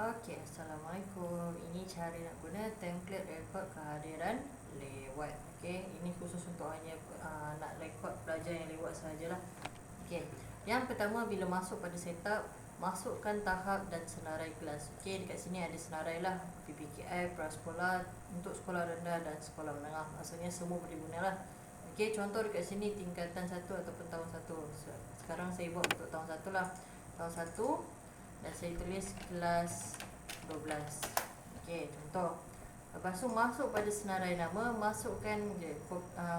Okey, Assalamualaikum. Ini cara nak guna template rekod kehadiran lewat. Okey, ini khusus untuk hanya nak rekod pelajar yang lewat sahajalah. Okey. Yang pertama, bila masuk pada setup, masukkan tahap dan senarai kelas. Okey, dekat sini ada senarai lah, PPKI, prasekolah, untuk sekolah rendah dan sekolah menengah. Maksudnya semua boleh gunalah. Okey, contoh dekat sini tingkatan 1 ataupun tahun 1. Sekarang saya buat untuk tahun 1 lah. Tahun 1 dan saya tulis kelas 12. Okey, contoh. Lepas tu masuk pada senarai nama, masukkan je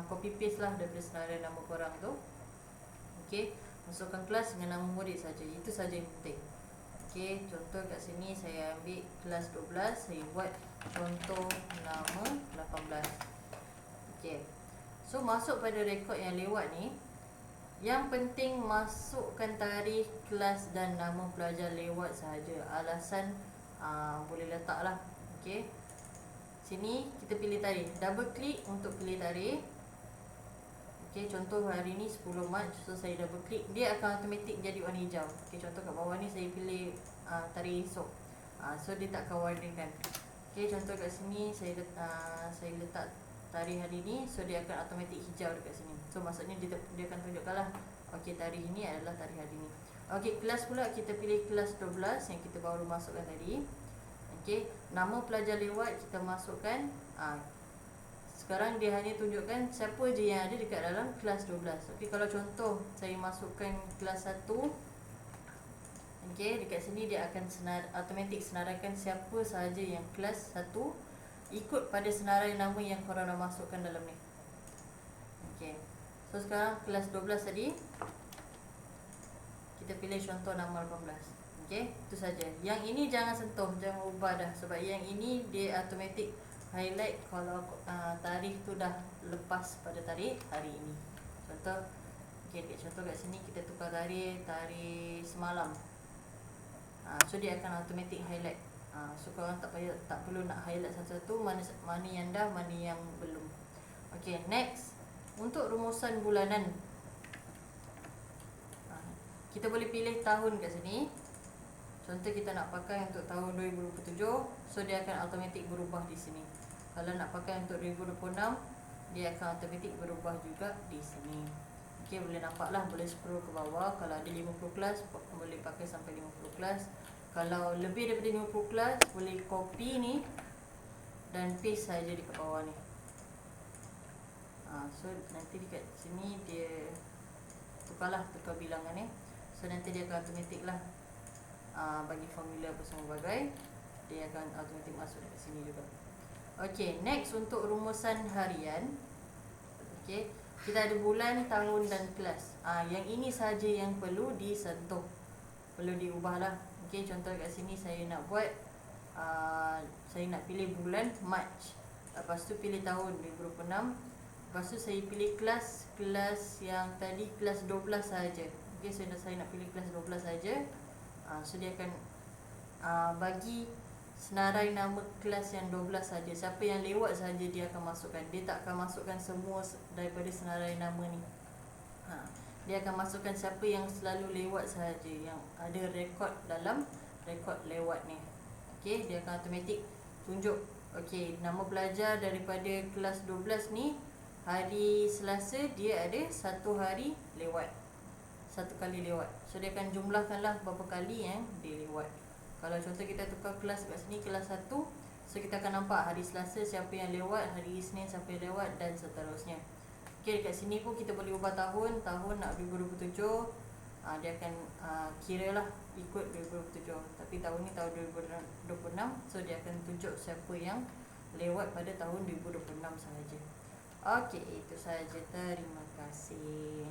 copy paste lah daripada senarai nama korang tu. Okey, masukkan kelas dengan nama murid saja. Itu saja yang penting. Okey, contoh kat sini saya ambil kelas 12, saya buat contoh nama 18. Okey. So masuk pada rekod yang lewat ni, yang penting masukkan tarikh, kelas dan nama pelajar lewat sahaja. Alasan boleh letaklah. Okey. Sini kita pilih tarikh. Double klik untuk pilih tarikh. Okey, contoh hari ni 10 Mac. So saya double klik, dia akan automatik jadi warna hijau. Okey, contoh kat bawah ni saya pilih tarikh esok. So dia tak akan warnakan. Okey, contoh kat sini saya letak tarikh hari ni, so dia akan automatik hijau dekat sini. So maksudnya dia akan tunjukkan lah, okey, tarikh ini adalah tarikh hari ni. Okey, kelas pula kita pilih kelas 12 yang kita baru masukkan tadi. Okey, nama pelajar lewat kita masukkan. Sekarang dia hanya tunjukkan siapa je yang ada dekat dalam kelas 12. Okey, kalau contoh saya masukkan kelas 1, okey, dekat sini dia akan automatik senaraikan siapa sahaja yang kelas 1 ikut pada senarai nama yang korang dah masukkan dalam ni. Okey. So sekarang kelas 12 tadi kita pilih contoh nama 18. Okey, itu saja. Yang ini jangan sentuh, jangan ubah dah, sebab yang ini dia automatik highlight kalau tarikh tu dah lepas pada tarikh hari ini. Contoh, okey, contoh kat sini kita tukar tarikh semalam. So dia akan automatik highlight. So korang tak perlu nak highlight satu-satu mana yang dah, mana yang belum. Okey, next. Untuk rumusan bulanan, kita boleh pilih tahun kat sini. Contoh kita nak pakai untuk tahun 2027, so dia akan automatik berubah di sini. Kalau nak pakai untuk 2026, dia akan automatik berubah juga di sini. Okey, boleh nampak lah, boleh scroll ke bawah. Kalau ada 50 kelas, boleh pakai sampai 50 kelas. Kalau lebih daripada 50 kelas, boleh copy ni dan paste saja dekat bawah ni. So nanti dekat sini dia tukar bilangan ni. So nanti dia akan automatik lah bagi formula apa semua bagai, dia akan automatik masuk dekat sini juga. Okey, next untuk rumusan harian. Okey, kita ada bulan, tahun dan kelas. Yang ini saja yang perlu disentuh, perlu diubah lah. Okey, contoh kat sini saya nak buat saya nak pilih bulan Mac. Lepas tu pilih tahun 2026. Lepas tu saya pilih kelas yang tadi kelas 12 saja. Okey, so saya nak pilih kelas 12 saja. So dia akan bagi senarai nama kelas yang 12 saja. Siapa yang lewat saja dia akan masukkan. Dia tak akan masukkan semua daripada senarai nama ni. Dia akan masukkan siapa yang selalu lewat sahaja, yang ada rekod dalam rekod lewat ni. Okey, dia akan automatik tunjuk. Okey, nama pelajar daripada kelas 12 ni, hari Selasa dia ada satu hari lewat, satu kali lewat. So dia akan jumlahkanlah berapa kali yang dia lewat. Kalau contoh kita tukar kelas kat sini, kelas 1, so kita akan nampak hari Selasa siapa yang lewat, hari Isnin siapa yang lewat dan seterusnya. Okey, dekat sini pun kita boleh ubah tahun nak 2027. Dia akan kira lah ikut 2027. Tapi tahun ni tahun 2026, so dia akan tunjuk siapa yang lewat pada tahun 2026 sahaja. Okey, itu sahaja. Terima kasih.